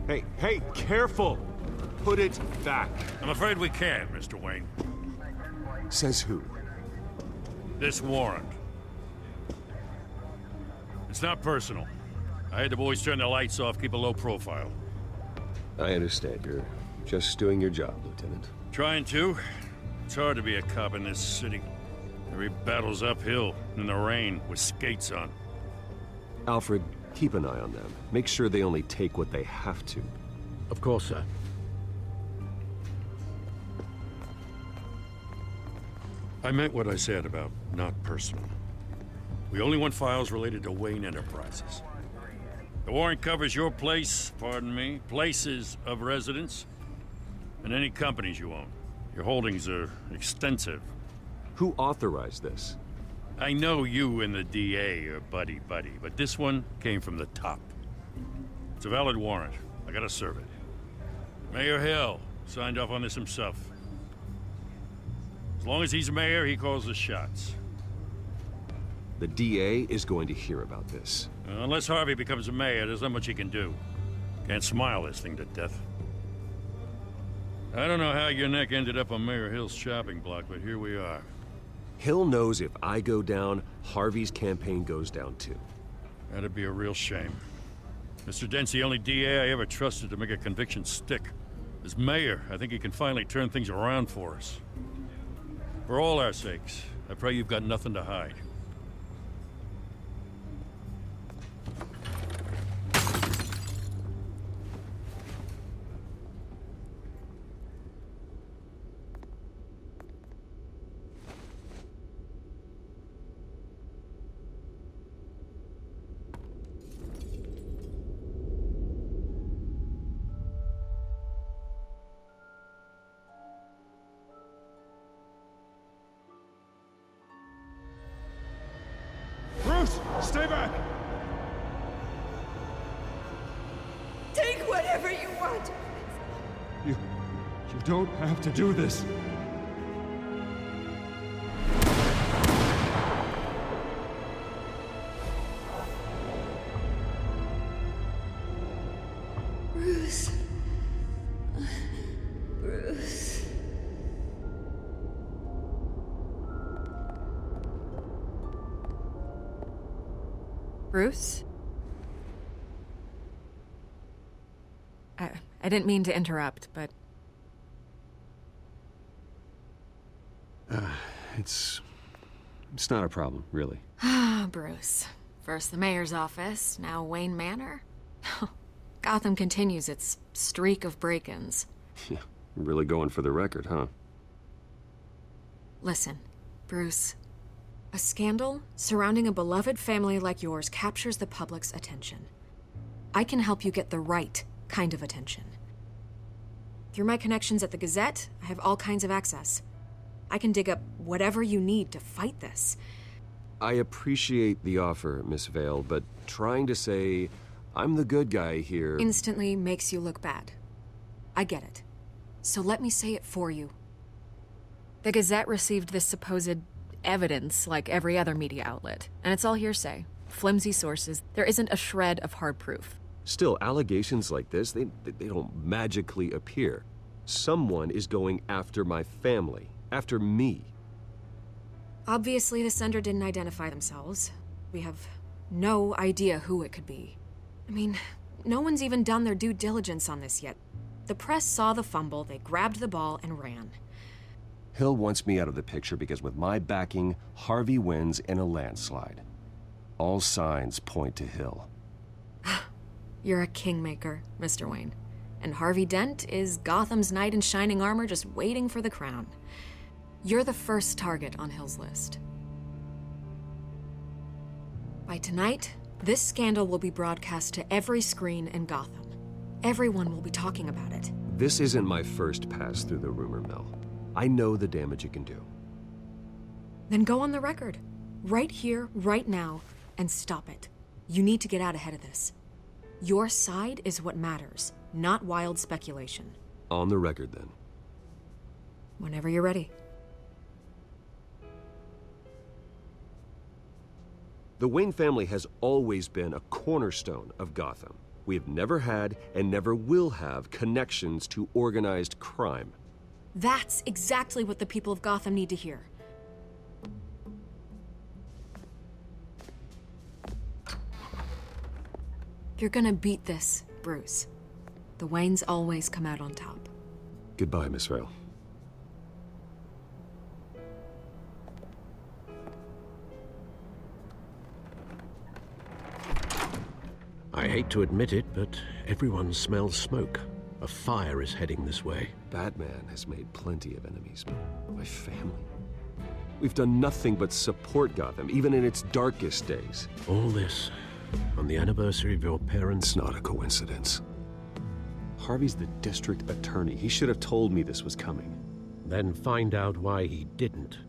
Hey, careful! Put it back. I'm afraid we can't, Mr. Wayne. Says who? This warrant. It's not personal. I had the boys turn the lights off, keep a low profile. I understand. You're just doing your job, Lieutenant. Trying to. It's hard to be a cop in this city. Every battle's uphill, in the rain, with skates on. Alfred, keep an eye on them. Make sure they only take what they have to. Of course, sir. I meant what I said about not personal. We only want files related to Wayne Enterprises. The warrant covers your place, pardon me, places of residence, and any companies you own. Your holdings are extensive. Who authorized this? I know you and the DA are buddy-buddy, but this one came from the top. It's a valid warrant. I gotta serve it. Mayor Hill signed off on this himself. As long as he's mayor, he calls the shots. The DA is going to hear about this. Unless Harvey becomes a mayor, there's not much he can do. Can't smile this thing to death. I don't know how your neck ended up on Mayor Hill's shopping block, but here we are. Hill knows if I go down, Harvey's campaign goes down too. That'd be a real shame. Mr. Dent's the only DA I ever trusted to make a conviction stick. As mayor, I think he can finally turn things around for us. For all our sakes, I pray you've got nothing to hide. Bruce, stay back! Take whatever you want. You don't have to do this. Bruce. Bruce. Bruce? I didn't mean to interrupt, but... It's not a problem, really. Ah, Bruce. First the mayor's office, now Wayne Manor. Gotham continues its streak of break-ins. Yeah, really going for the record, huh? Listen, Bruce. A scandal surrounding a beloved family like yours captures the public's attention. I can help you get the right kind of attention. Through my connections at the Gazette, I have all kinds of access. I can dig up whatever you need to fight this. I appreciate the offer, Miss Vale, but trying to say I'm the good guy here... Instantly makes you look bad. I get it. So let me say it for you. The Gazette received this supposed evidence like every other media outlet, and it's all hearsay. Flimsy sources. There isn't a shred of hard proof. Still, allegations like this, they don't magically appear. Someone is going after my family, after me. Obviously, the sender didn't identify themselves. We have no idea who it could be. I mean, no one's even done their due diligence on this yet. The press saw the fumble, they grabbed the ball and ran. Hill wants me out of the picture because with my backing, Harvey wins in a landslide. All signs point to Hill. You're a kingmaker, Mr. Wayne. And Harvey Dent is Gotham's knight in shining armor just waiting for the crown. You're the first target on Hill's list. By tonight, this scandal will be broadcast to every screen in Gotham. Everyone will be talking about it. This isn't my first pass through the rumor mill. I know the damage it can do. Then go on the record. Right here, right now, and stop it. You need to get out ahead of this. Your side is what matters, not wild speculation. On the record, then. Whenever you're ready. The Wayne family has always been a cornerstone of Gotham. We have never had and never will have connections to organized crime. That's exactly what the people of Gotham need to hear. You're gonna beat this, Bruce. The Waynes always come out on top. Goodbye, Miss Vale. I hate to admit it, but everyone smells smoke. A fire is heading this way. Batman has made plenty of enemies, but my family. We've done nothing but support Gotham, even in its darkest days. All this on the anniversary of your parents' It's not a coincidence. Harvey's the district attorney. He should have told me this was coming. Then find out why he didn't.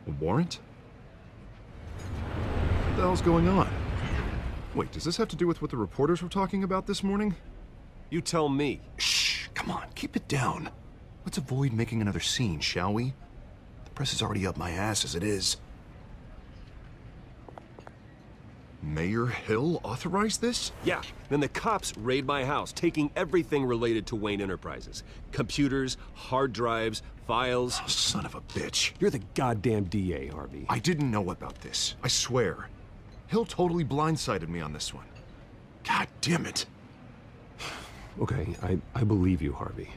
A warrant? What the hell's going on? Wait, does this have to do with what the reporters were talking about this morning? You tell me. Shh, come on, keep it down. Let's avoid making another scene, shall we? The press is already up my ass as it is. Mayor Hill authorized this? Yeah, then the cops raid my house, taking everything related to Wayne Enterprises. Computers, hard drives, files. Oh, son of a bitch. You're the goddamn DA, Harvey. I didn't know about this, I swear. Hill totally blindsided me on this one. God damn it. Okay, I believe you, Harvey.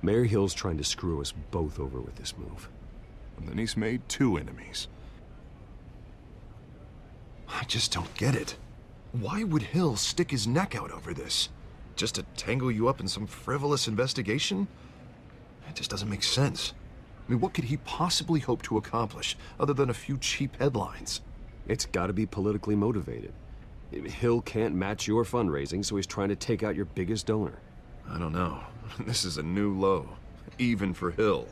Mayor Hill's trying to screw us both over with this move. And then he's made 2 enemies. I just don't get it. Why would Hill stick his neck out over this? Just to tangle you up in some frivolous investigation? It just doesn't make sense. I mean, what could he possibly hope to accomplish other than a few cheap headlines? It's gotta be politically motivated. Hill can't match your fundraising, so he's trying to take out your biggest donor. I don't know. This is a new low, even for Hill.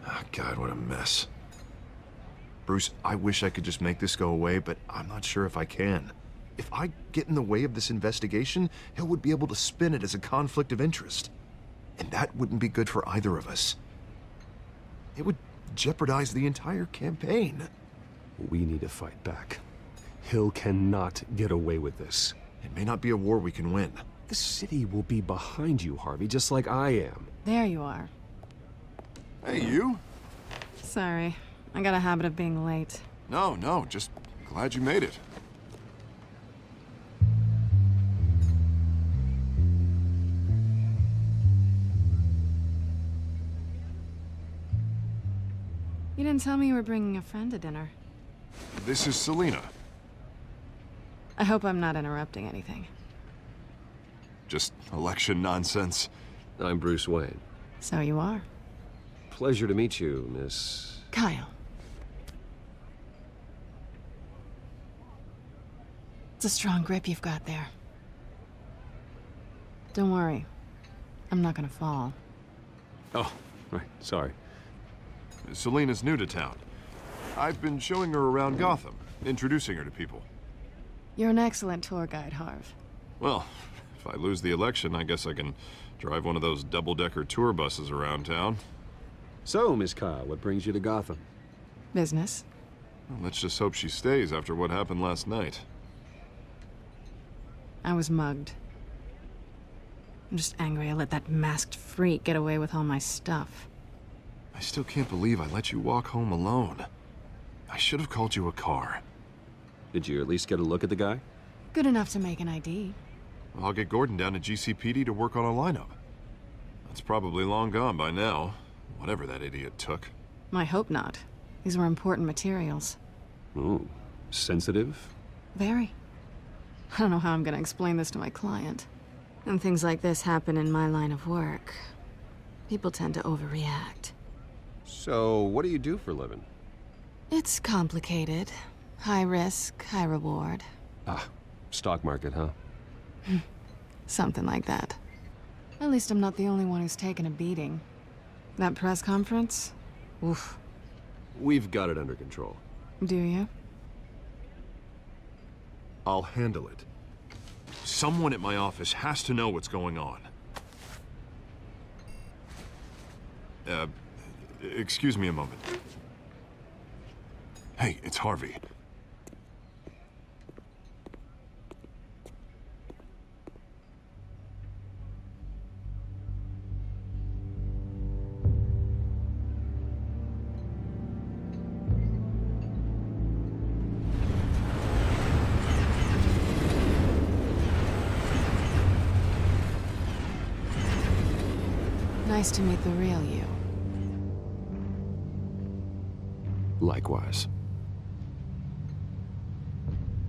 Oh, God, what a mess. Bruce, I wish I could just make this go away, but I'm not sure if I can. If I get in the way of this investigation, Hill would be able to spin it as a conflict of interest. And that wouldn't be good for either of us. It would jeopardize the entire campaign. We need to fight back. Hill cannot get away with this. It may not be a war we can win. The city will be behind you, Harvey, just like I am. There you are. Hey, you? Sorry. I got a habit of being late. No, just glad you made it. You didn't tell me you were bringing a friend to dinner. This is Selina. I hope I'm not interrupting anything. Just election nonsense. I'm Bruce Wayne. So you are. Pleasure to meet you, Miss... Kyle. It's a strong grip you've got there. Don't worry. I'm not gonna fall. Oh, right, sorry. Selina's new to town. I've been showing her around Gotham, introducing her to people. You're an excellent tour guide, Harv. Well, if I lose the election, I guess I can drive one of those double-decker tour buses around town. So, Miss Kyle, what brings you to Gotham? Business. Well, let's just hope she stays after what happened last night. I was mugged. I'm just angry I let that masked freak get away with all my stuff. I still can't believe I let you walk home alone. I should have called you a car. Did you at least get a look at the guy? Good enough to make an ID. I'll get Gordon down to GCPD to work on a lineup. That's probably long gone by now, whatever that idiot took. I hope not. These were important materials. Ooh, sensitive? Very. I don't know how I'm gonna explain this to my client. And things like this happen in my line of work. People tend to overreact. So, what do you do for a living? It's complicated. High risk, high reward. Ah, stock market, huh? Something like that. At least I'm not the only one who's taken a beating. That press conference? Oof. We've got it under control. Do you? I'll handle it. Someone at my office has to know what's going on. Excuse me a moment. Hey, it's Harvey. Nice to meet the real you. Likewise.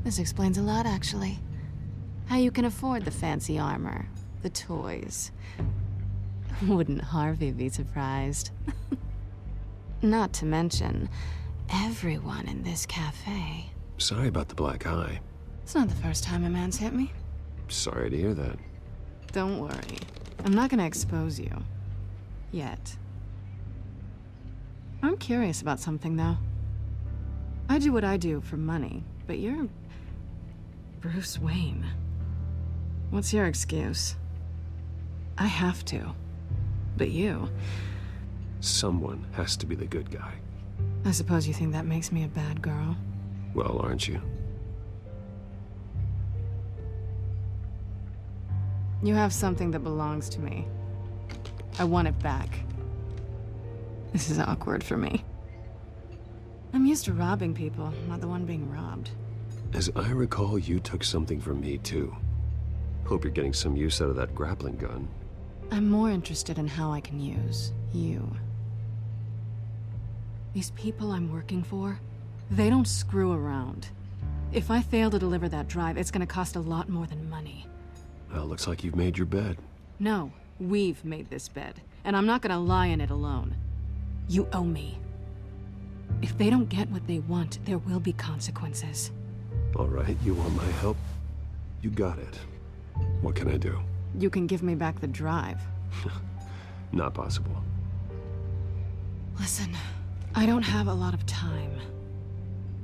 This explains a lot, actually. How you can afford the fancy armor, the toys. Wouldn't Harvey be surprised? Not to mention, everyone in this cafe. Sorry about the black eye. It's not the first time a man's hit me. Sorry to hear that. Don't worry. I'm not gonna expose you. Yet. I'm curious about something, though. I do what I do for money, but you're... Bruce Wayne. What's your excuse? I have to. But you... Someone has to be the good guy. I suppose you think that makes me a bad girl. Well, aren't you? You have something that belongs to me. I want it back. This is awkward for me. I'm used to robbing people, not the one being robbed. As I recall, you took something from me, too. Hope you're getting some use out of that grappling gun. I'm more interested in how I can use you. These people I'm working for, they don't screw around. If I fail to deliver that drive, it's gonna cost a lot more than money. Well, looks like you've made your bed. No, we've made this bed, and I'm not gonna lie in it alone. You owe me. If they don't get what they want, there will be consequences. All right, you want my help? You got it. What can I do? You can give me back the drive. Not possible. Listen, I don't have a lot of time.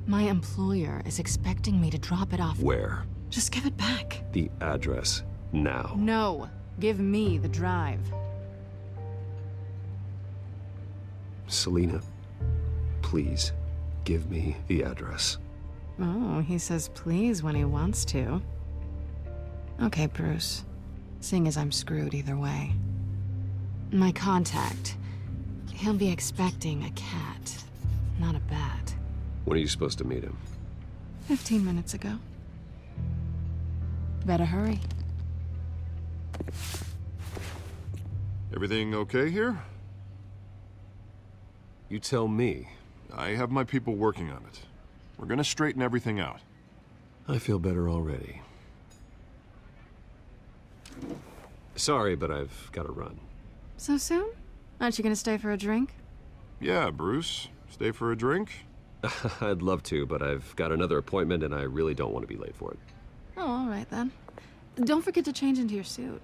My employer is expecting me to drop it off. Where? Just give it back. The address, now. No, give me the drive. Selina, please, give me the address. Oh, he says please when he wants to. Okay, Bruce. Seeing as I'm screwed either way. My contact. He'll be expecting a cat, not a bat. When are you supposed to meet him? 15 minutes ago. Better hurry. Everything okay here? You tell me. I have my people working on it. We're gonna straighten everything out. I feel better already. Sorry, but I've got to run. So soon? Aren't you gonna stay for a drink? Yeah, Bruce. Stay for a drink? I'd love to, but I've got another appointment and I really don't want to be late for it. Oh, all right then. Don't forget to change into your suit.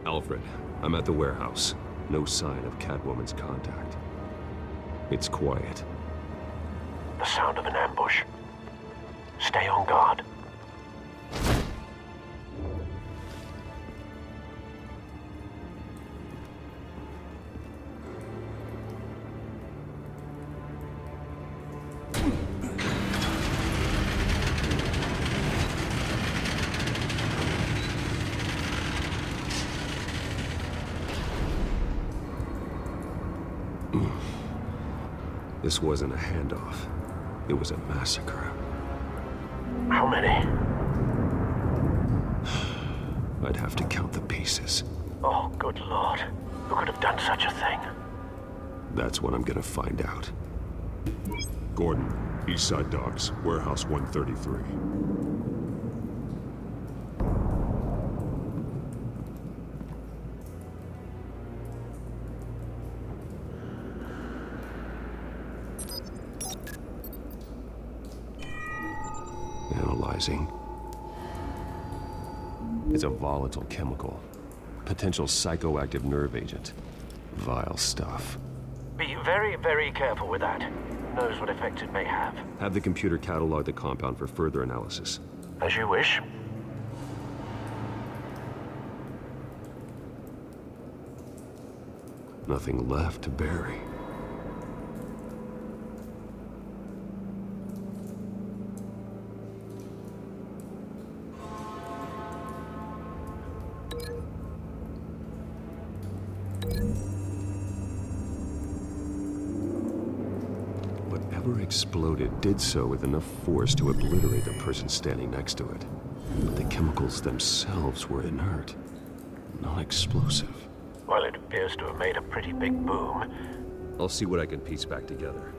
Alfred, I'm at the warehouse. No sign of Catwoman's contact. It's quiet. The sound of an ambush. Stay on guard. This wasn't a handoff. It was a massacre. How many? I'd have to count the pieces. Oh, good lord. Who could have done such a thing? That's what I'm gonna find out. Gordon, Eastside Docks, Warehouse 133. surprising. It's a volatile chemical. Potential psychoactive nerve agent. Vile stuff. Be very, very careful with that. Who knows what effects it may have. Have the computer catalog the compound for further analysis. As you wish. Nothing left to bury. Whatever exploded did so with enough force to obliterate the person standing next to it. But the chemicals themselves were inert, non-explosive. Well, it appears to have made a pretty big boom. I'll see what I can piece back together.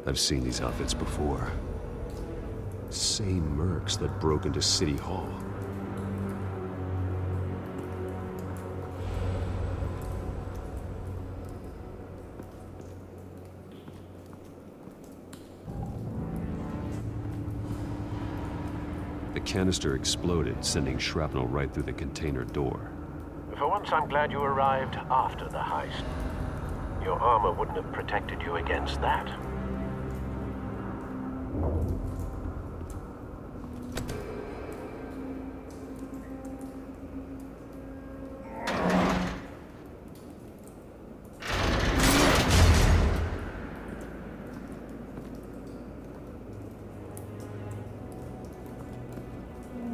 I've seen these outfits before. Same mercs that broke into City Hall. The canister exploded, sending shrapnel right through the container door. For once, I'm glad you arrived after the heist. Your armor wouldn't have protected you against that.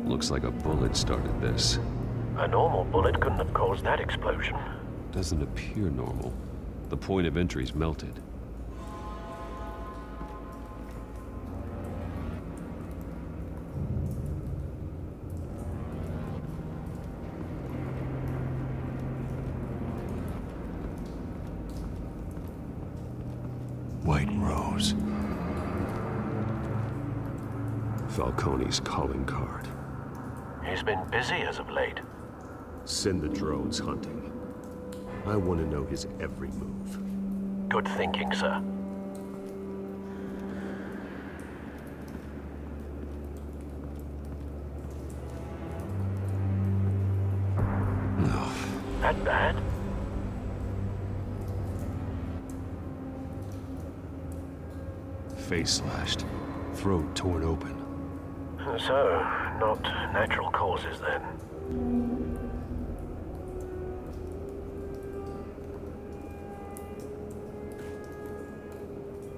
Looks like a bullet started this. A normal bullet couldn't have caused that explosion. Doesn't appear normal. The point of entry's melted. White Rose. Falcone's calling card. He's been busy as of late. Send the drones hunting. I want to know his every move. Good thinking, sir. No. That bad? Face slashed. Throat torn open. So, not natural causes then.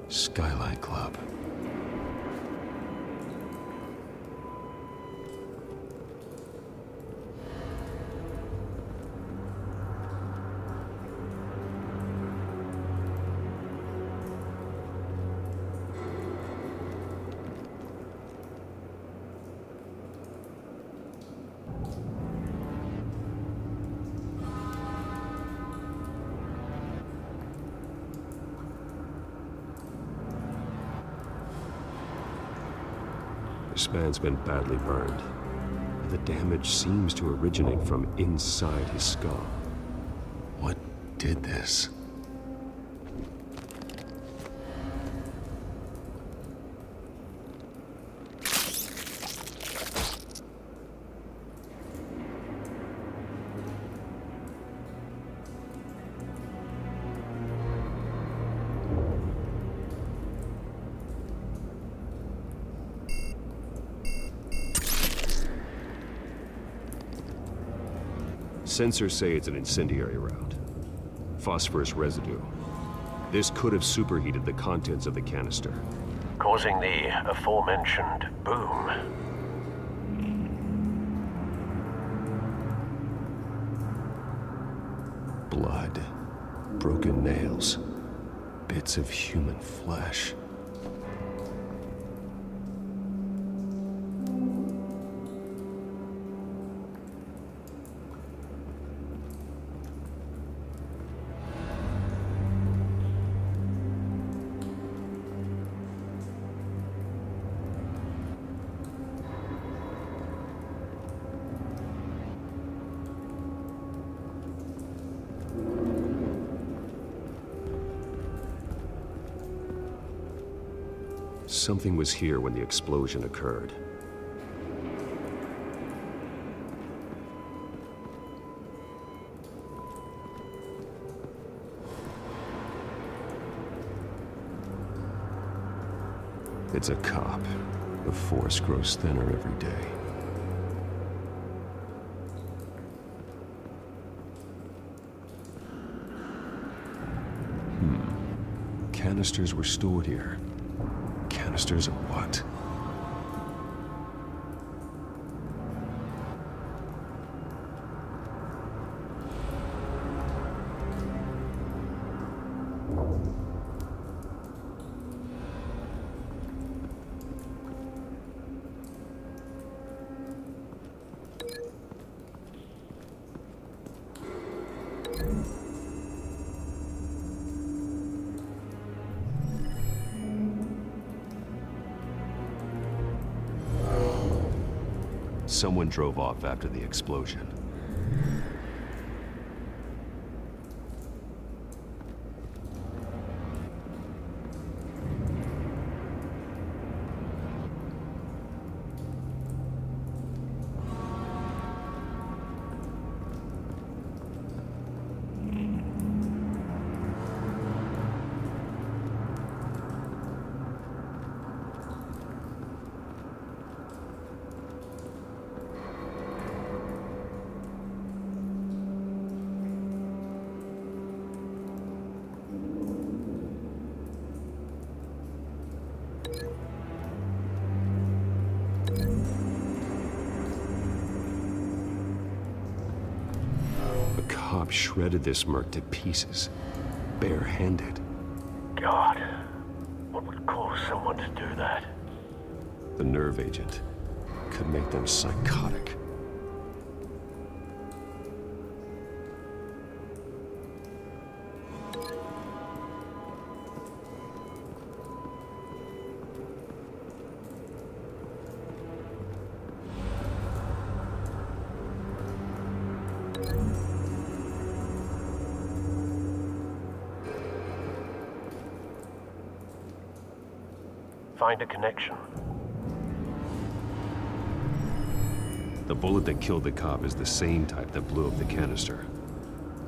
Skyline Club. This man's been badly burned. The damage seems to originate from inside his skull. What did this? Sensors say it's an incendiary round. Phosphorus residue. This could have superheated the contents of the canister. Causing the aforementioned boom. Blood. Broken nails. Bits of human flesh. Something was here when the explosion occurred. It's a cop. The force grows thinner every day. Canisters were stored here. Canisters of what? Someone drove off after the explosion. Cop shredded this merc to pieces, bare-handed. God, what would cause someone to do that? The nerve agent could make them psychotic. Find a connection. The bullet that killed the cop is the same type that blew up the canister.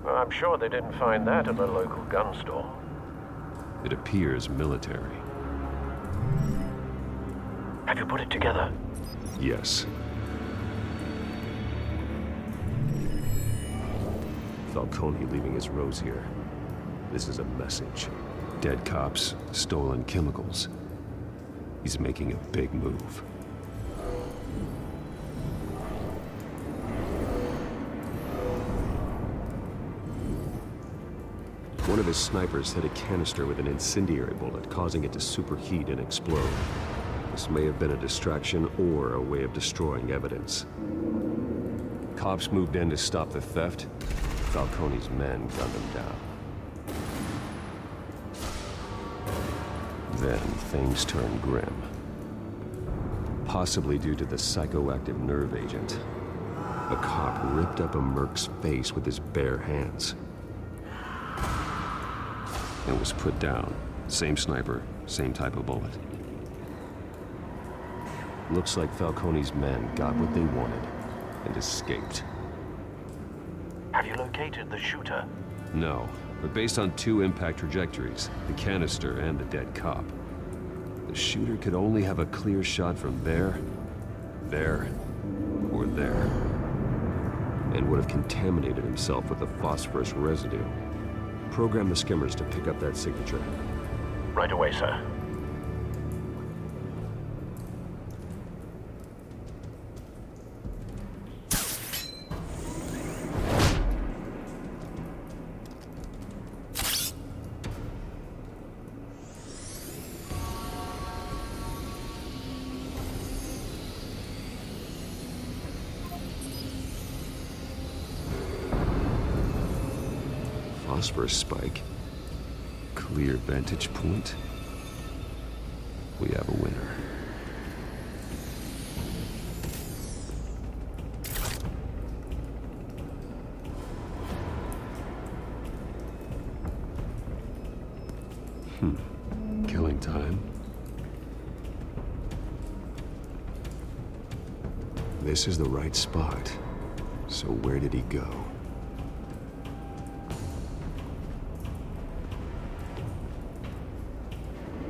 Well, I'm sure they didn't find that at a local gun store. It appears military. Have you put it together? Yes. Falcone leaving his rose here. This is a message. Dead cops, stolen chemicals. He's making a big move. One of his snipers hit a canister with an incendiary bullet, causing it to superheat and explode. This may have been a distraction or a way of destroying evidence. Cops moved in to stop the theft. Falcone's men gunned him down. Then things turned grim. Possibly due to the psychoactive nerve agent. A cop ripped up a merc's face with his bare hands. And was put down. Same sniper, same type of bullet. Looks like Falcone's men got what they wanted and escaped. Have you located the shooter? No, but based on two impact trajectories, the canister and the dead cop, the shooter could only have a clear shot from there, or there, and would have contaminated himself with the phosphorus residue. Program the skimmers to pick up that signature. Right away, sir. Phosphorus spike. Clear vantage point. We have a winner. Killing time. This is the right spot. So where did he go?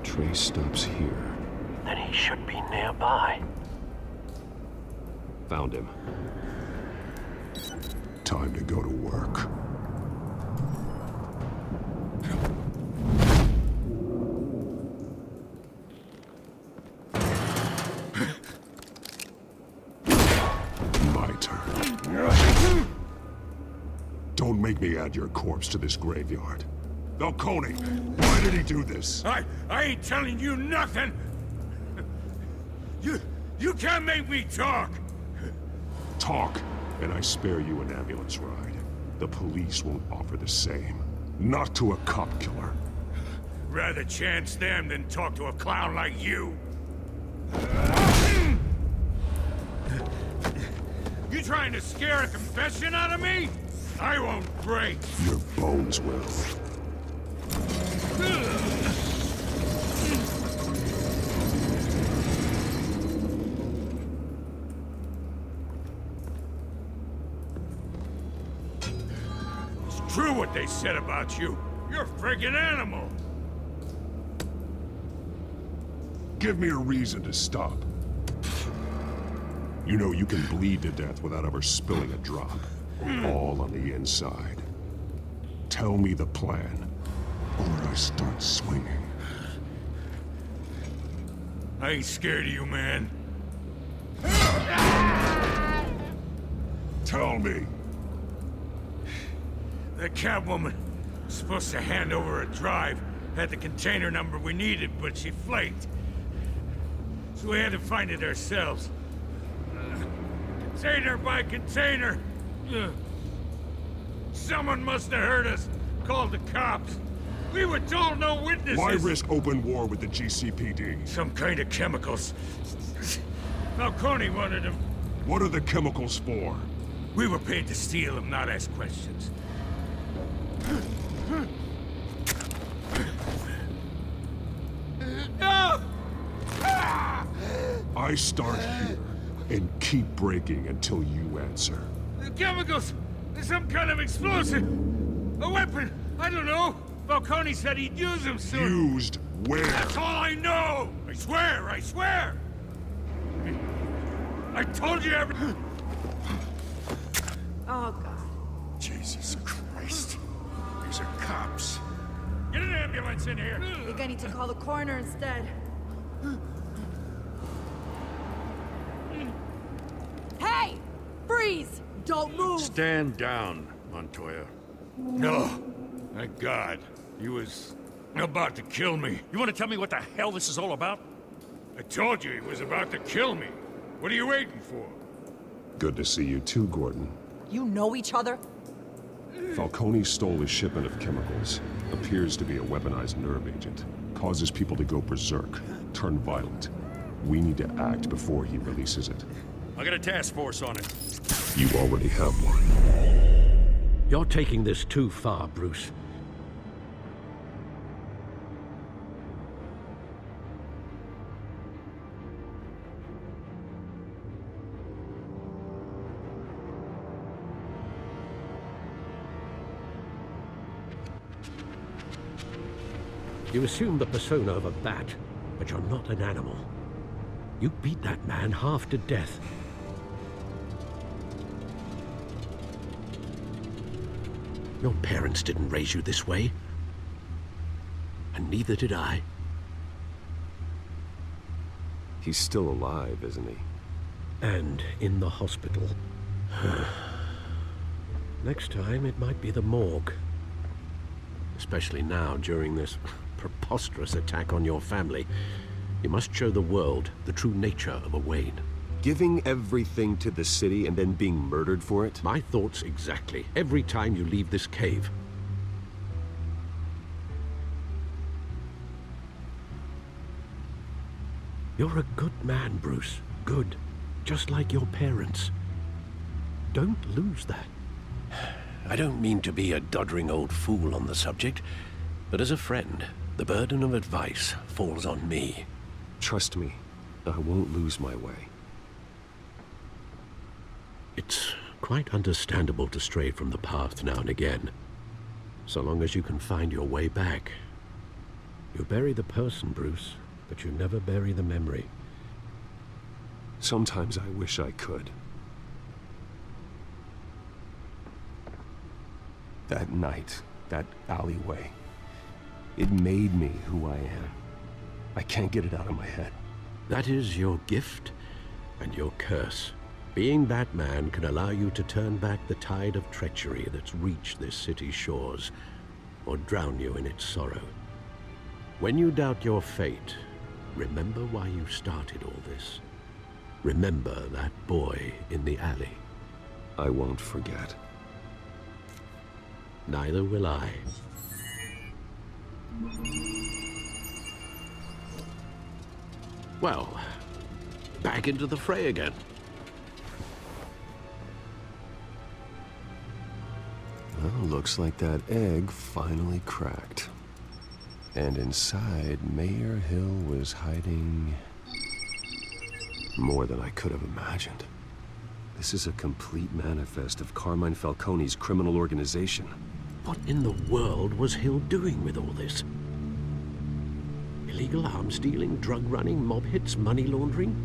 Trace stops here. Then he should be nearby. Found him. Time to go to work. My turn. Don't make me add your corpse to this graveyard. Falcone, why did he do this? I ain't telling you nothing! You can't make me talk! Talk, and I spare you an ambulance ride. The police won't offer the same. Not to a cop killer. Rather chance them than talk to a clown like you. You trying to scare a confession out of me? I won't break. Your bones will. It's true what they said about you. You're a friggin' animal. Give me a reason to stop. You know you can bleed to death without ever spilling a drop. All on the inside. Tell me the plan, or I start swinging. I ain't scared of you, man. Tell me! The Catwoman was supposed to hand over a drive, had the container number we needed, but she flaked. So we had to find it ourselves. Container by container. Someone must have heard us, called the cops. We were told no witnesses. Why risk open war with the GCPD? Some kind of chemicals. Falcone wanted them. What are the chemicals for? We were paid to steal them, not ask questions. No! I start here and keep breaking until you answer. The chemicals! Some kind of explosive! A weapon! I don't know! Falcone said he'd use them soon! Used where? That's all I know! I swear! I swear! I told you everything! Oh, God. Jesus Christ. These are cops. Get an ambulance in here! I think I need to call the coroner instead. Hey! Freeze! Don't move! Stand down, Montoya. No. Thank God. He was about to kill me. You want to tell me what the hell this is all about? I told you he was about to kill me. What are you waiting for? Good to see you too, Gordon. You know each other? Falcone stole a shipment of chemicals. Appears to be a weaponized nerve agent. Causes people to go berserk, turn violent. We need to act before he releases it. I got a task force on it. You already have one. You're taking this too far, Bruce. You assume the persona of a bat, but you're not an animal. You beat that man half to death. Your parents didn't raise you this way. And neither did I. He's still alive, isn't he? And in the hospital. Next time, it might be the morgue. Especially now, during this preposterous attack on your family. You must show the world the true nature of a Wayne. Giving everything to the city and then being murdered for it? My thoughts exactly. Every time you leave this cave. You're a good man, Bruce. Good. Just like your parents. Don't lose that. I don't mean to be a doddering old fool on the subject, but as a friend, the burden of advice falls on me. Trust me, I won't lose my way. It's quite understandable to stray from the path now and again, so long as you can find your way back. You bury the person, Bruce, but you never bury the memory. Sometimes I wish I could. That night, that alleyway, it made me who I am. I can't get it out of my head. That is your gift and your curse. Being Batman can allow you to turn back the tide of treachery that's reached this city's shores, or drown you in its sorrow. When you doubt your fate, remember why you started all this. Remember that boy in the alley. I won't forget. Neither will I. Well, back into the fray again. Well, looks like that egg finally cracked. And inside, Mayor Hill was hiding more than I could have imagined. This is a complete manifest of Carmine Falcone's criminal organization. What in the world was Hill doing with all this? Illegal arms dealing, drug running, mob hits, money laundering?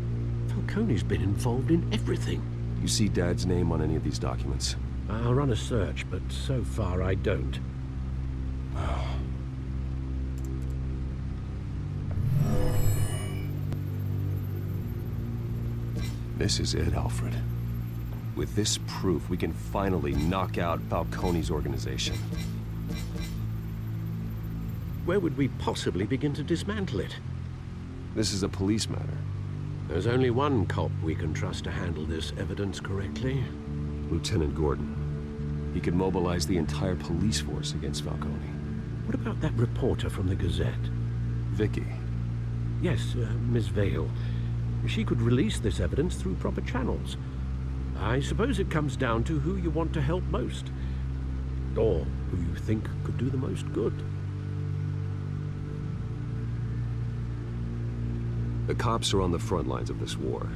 Falcone's been involved in everything. You see Dad's name on any of these documents? I'll run a search, but so far I don't. This is it, Alfred. With this proof, we can finally knock out Falcone's organization. Where would we possibly begin to dismantle it? This is a police matter. There's only one cop we can trust to handle this evidence correctly. Lieutenant Gordon. He could mobilize the entire police force against Falcone. What about that reporter from the Gazette? Vicky. Yes, Miss Vale. She could release this evidence through proper channels. I suppose it comes down to who you want to help most. Or who you think could do the most good. The cops are on the front lines of this war.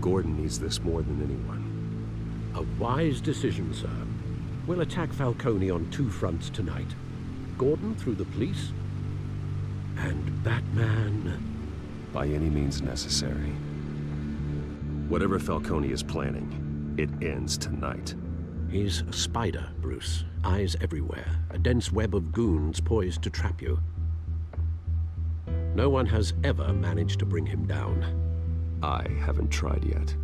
Gordon needs this more than anyone. A wise decision, sir. We'll attack Falcone on two fronts tonight. Gordon through the police, and Batman... by any means necessary. Whatever Falcone is planning, it ends tonight. He's a spider, Bruce. Eyes everywhere. A dense web of goons poised to trap you. No one has ever managed to bring him down. I haven't tried yet.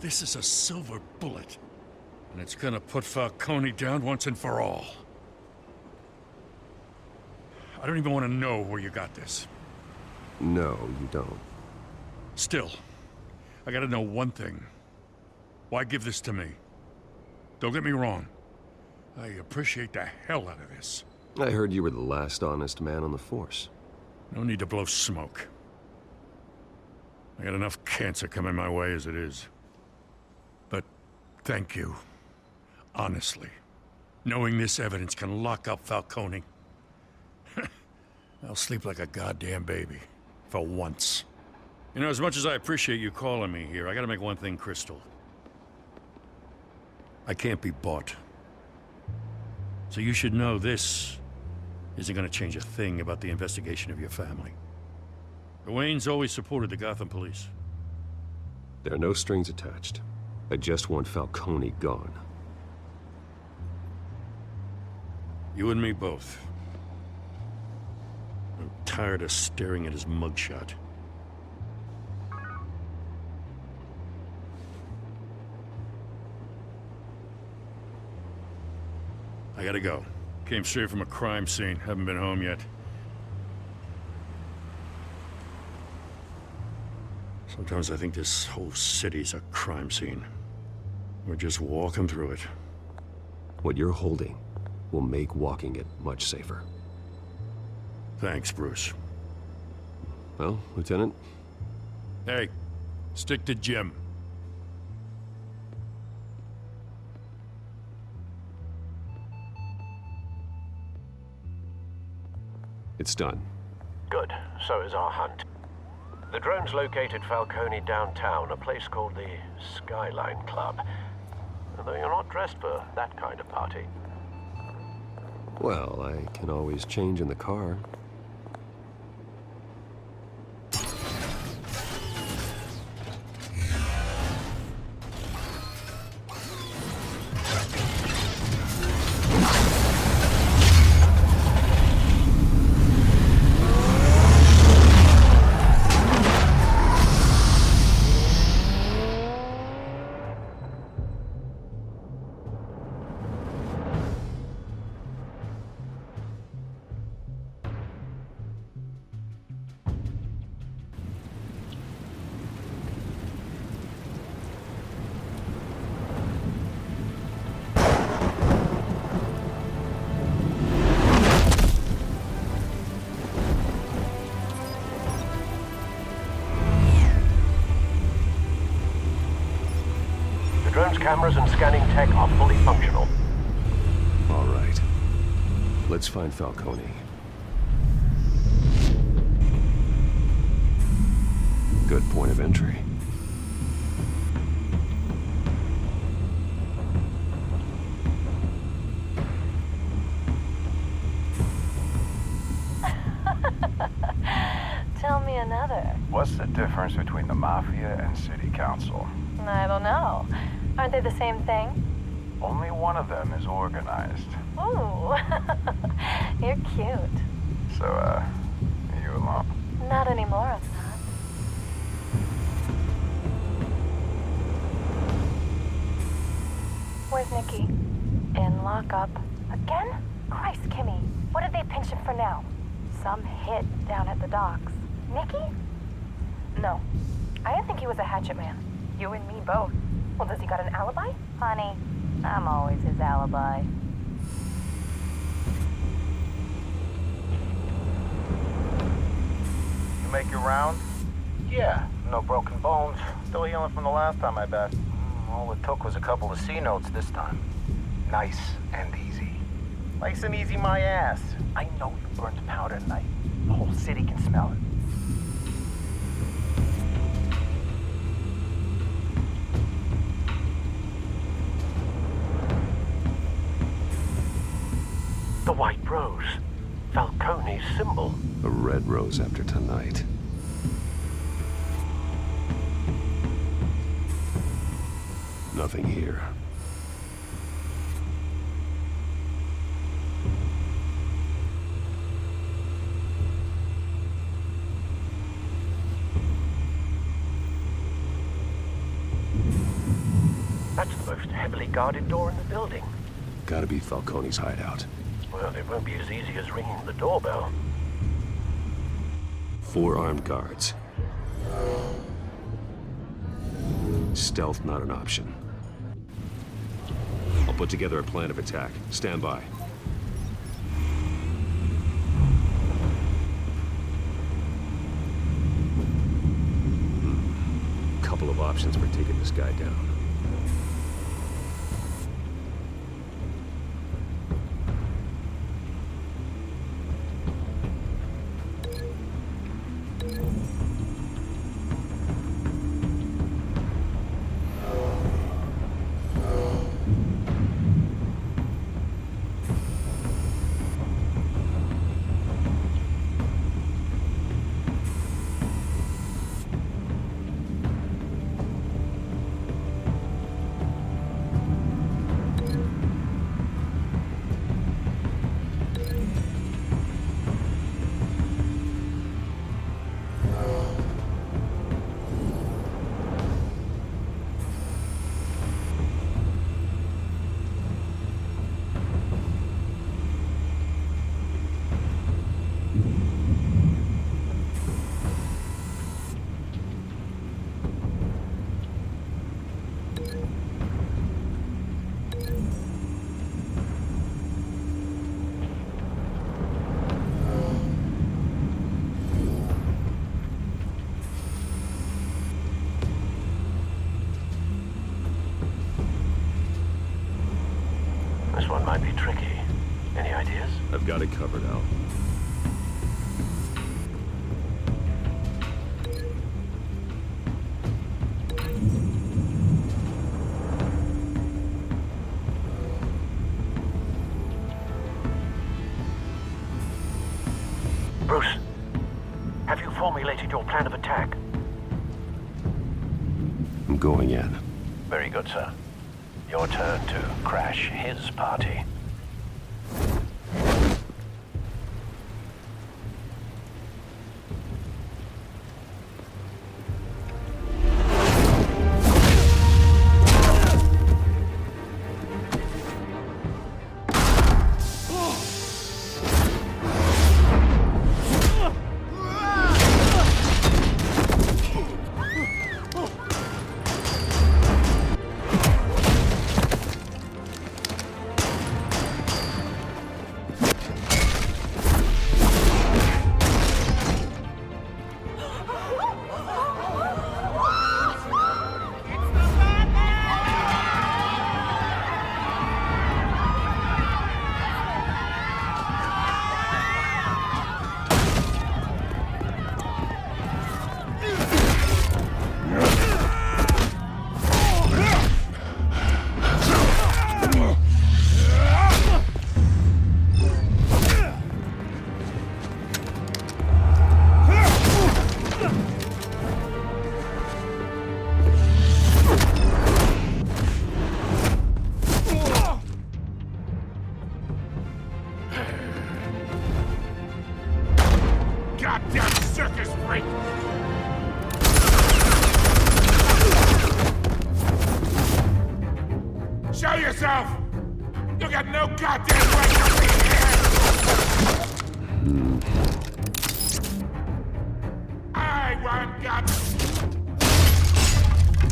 This is a silver bullet, and it's gonna put Falcone down once and for all. I don't even want to know where you got this. No, you don't. Still, I gotta know one thing. Why give this to me? Don't get me wrong. I appreciate the hell out of this. I heard you were the last honest man on the force. No need to blow smoke. I got enough cancer coming my way as it is. But thank you. Honestly. Knowing this evidence can lock up Falcone. I'll sleep like a goddamn baby. For once. You know, as much as I appreciate you calling me here, I gotta make one thing crystal. I can't be bought. So you should know this isn't gonna change a thing about the investigation of your family. The Waynes always supported the Gotham police. There are no strings attached. I just want Falcone gone. You and me both. I'm tired of staring at his mugshot. I gotta go. Came straight from a crime scene. Haven't been home yet. Sometimes I think this whole city's a crime scene. We're just walking through it. What you're holding will make walking it much safer. Thanks, Bruce. Well, Lieutenant? Hey, stick to Jim. It's done. Good. So is our hunt. The drones located Falcone downtown, a place called the Skyline Club. Although you're not dressed for that kind of party. Well, I can always change in the car. Drone's cameras and scanning tech are fully functional. All right. Let's find Falcone. Good point of entry. Tell me another. What's the difference between the Mafia and City Council? I don't know. Aren't they the same thing? Only one of them is organized. Ooh, you're cute. So, are you alone? Not anymore, I'm not. Where's Nikki? In lockup. Again? Christ, Kimmy. What did they pinch him for now? Some hit down at the docks. Nikki? No. I didn't think he was a hatchet man. You and me both. Well, does he got an alibi? Honey, I'm always his alibi. You make your round? Yeah, no broken bones. Still healing from the last time, I bet. All it took was a couple of C notes this time. Nice and easy. Nice and easy, my ass. I know you burned powder tonight. The whole city can smell it. The white rose. Falcone's symbol. A red rose after tonight. Nothing here. That's the most heavily guarded door in the building. Gotta be Falcone's hideout. Well, it won't be as easy as ringing the doorbell. 4 armed guards. Stealth not an option. I'll put together a plan of attack. Stand by. Couple of options for taking this guy down. This one might be tricky. Any ideas? I've got it covered, Al. Bruce, have you formulated your plan of attack? I'm going in. Very good, sir. Your turn to crash his party. Goddamn circus freak! Show yourself! You got no goddamn right to be here! I want God.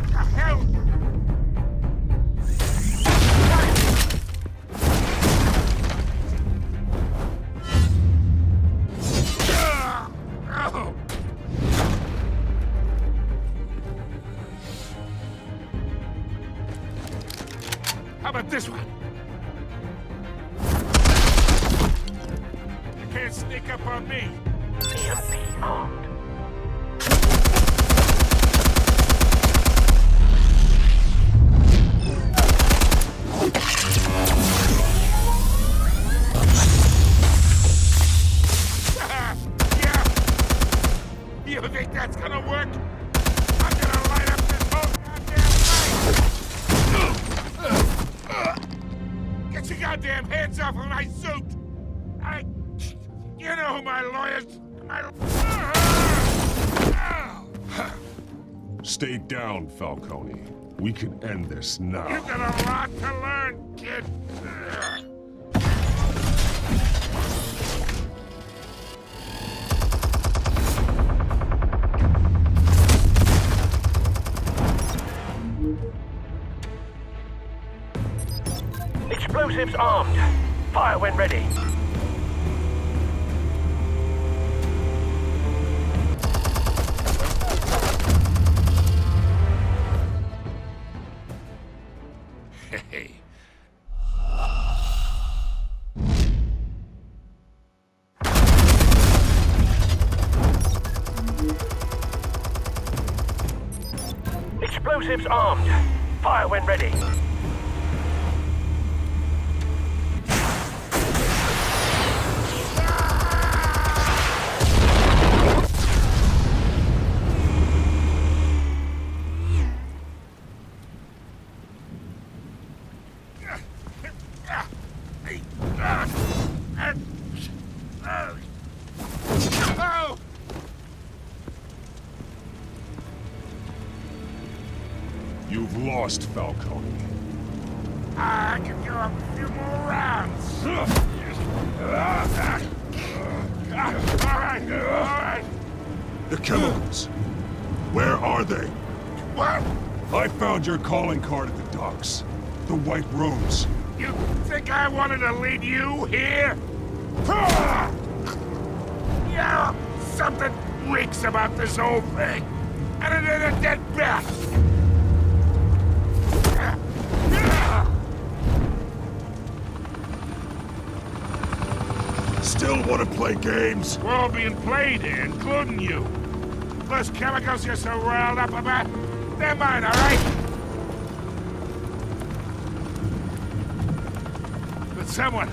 The hell? How about this one? You can't sneak up on me. EMP armed. Yeah. You think that's gonna work? I'm gonna light up this whole goddamn place! Get your goddamn hands off of my suit! You know who my lawyers... Stay down, Falcone. We can end this now. You've got a lot to learn, kid. Explosives armed. Fire when ready. Hey. Explosives armed. Fire when ready. Oh! You've lost, Falcone. I can go a few more rounds. All right. The chemicals. Where are they? What? I found your calling card at the docks. The White Rose. You think I wanted to lead you here? Yeah, something reeks about this whole thing. And it ain't a dead bat. want to play games. We're all being played here, including you. Those chemicals you're so riled up about, they're mine, all right? But someone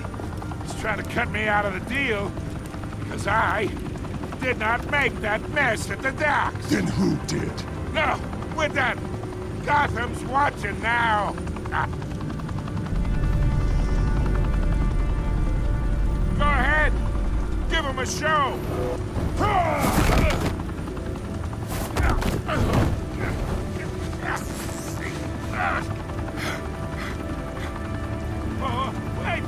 is trying to cut me out of the deal because I did not make that mess at the docks. Then who did? No, we're done. Gotham's watching now. Go ahead. Give him a show. Oh, wait.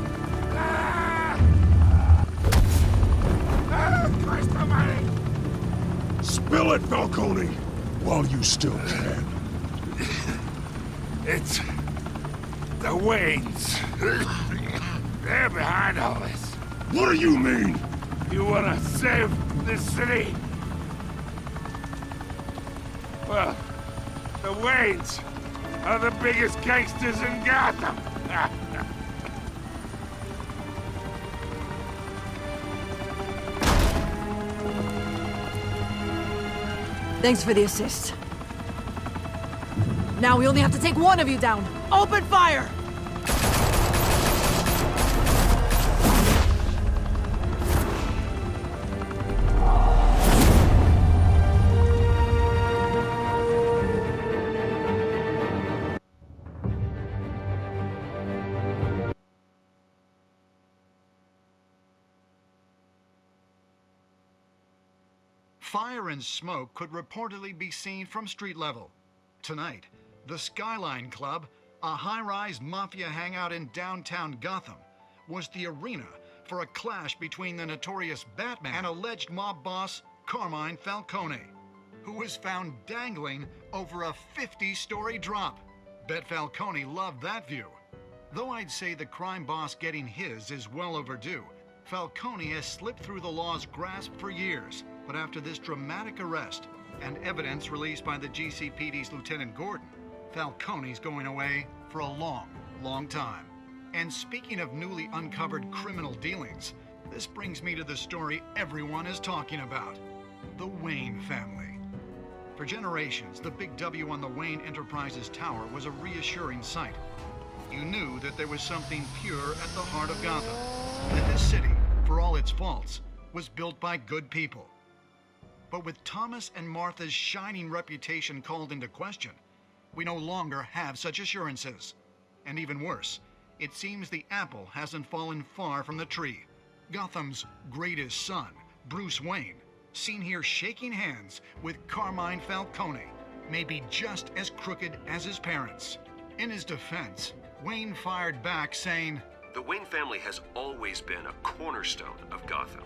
Christ almighty. Spill it, Falcone, while you still can. It's the Waynes. They're behind all this. What do you mean? You wanna save this city? Well, the Waynes are the biggest gangsters in Gotham. Thanks for the assist. Now we only have to take one of you down. Open fire! Fire and smoke could reportedly be seen from street level. Tonight, the Skyline Club, a high-rise mafia hangout in downtown Gotham, was the arena for a clash between the notorious Batman and alleged mob boss Carmine Falcone, who was found dangling over a 50-story drop. Bet Falcone loved that view. Though I'd say the crime boss getting his is well overdue, Falcone has slipped through the law's grasp for years. But after this dramatic arrest and evidence released by the GCPD's Lieutenant Gordon, Falcone's going away for a long, long time. And speaking of newly uncovered criminal dealings, this brings me to the story everyone is talking about: the Wayne family. For generations, the big W on the Wayne Enterprises Tower was a reassuring sight. You knew that there was something pure at the heart of Gotham, that this city, for all its faults, was built by good people. But with Thomas and Martha's shining reputation called into question, we no longer have such assurances. And even worse, it seems the apple hasn't fallen far from the tree. Gotham's greatest son, Bruce Wayne, seen here shaking hands with Carmine Falcone, may be just as crooked as his parents. In his defense, Wayne fired back saying, "The Wayne family has always been a cornerstone of Gotham.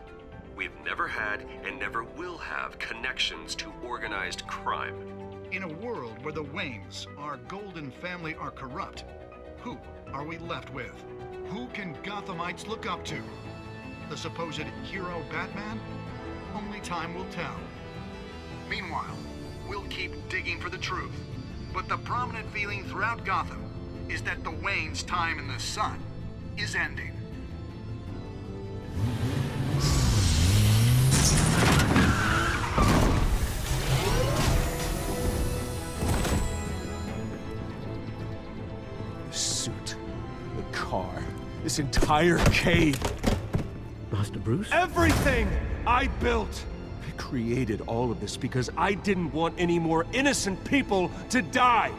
We've never had and never will have connections to organized crime." In a world where the Waynes, our golden family, are corrupt, who are we left with? Who can Gothamites look up to? The supposed hero Batman? Only time will tell. Meanwhile, we'll keep digging for the truth. But the prominent feeling throughout Gotham is that the Waynes' time in the sun is ending. The suit, the car, this entire cave. Master Bruce? Everything I built! I created all of this because I didn't want any more innocent people to die.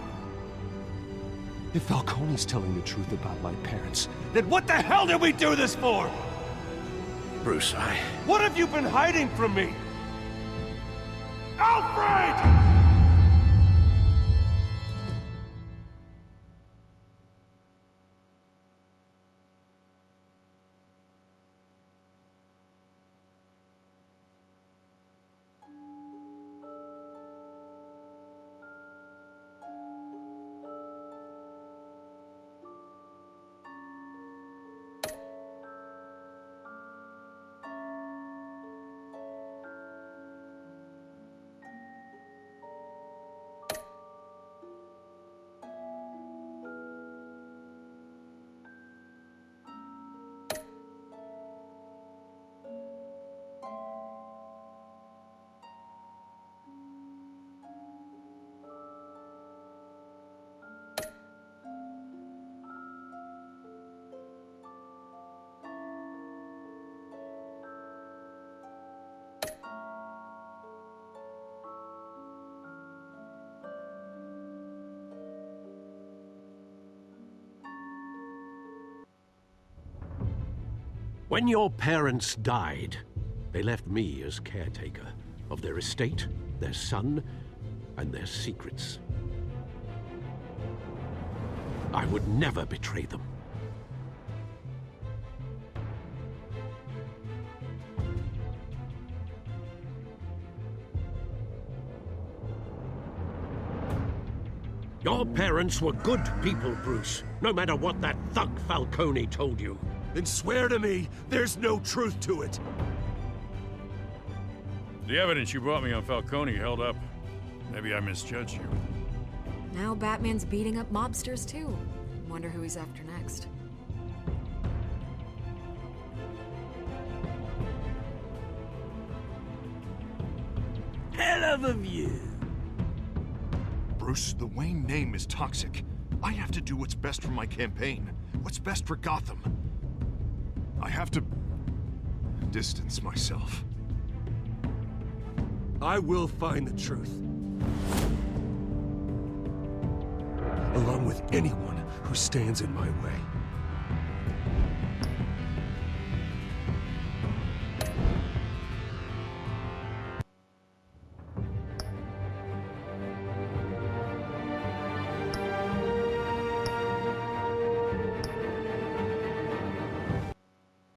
If Falcone's telling the truth about my parents, then what the hell did we do this for? Bruce, What have you been hiding from me? Alfred! When your parents died, they left me as caretaker of their estate, their son, and their secrets. I would never betray them. Your parents were good people, Bruce, no matter what that thug Falcone told you. Then swear to me there's no truth to it. The evidence you brought me on Falcone held up. Maybe I misjudged you. Now Batman's beating up mobsters too. Wonder who he's after next. Hell of a view. Bruce, the Wayne name is toxic. I have to do what's best for my campaign. What's best for Gotham. I have to distance myself. I will find the truth. Along with anyone who stands in my way.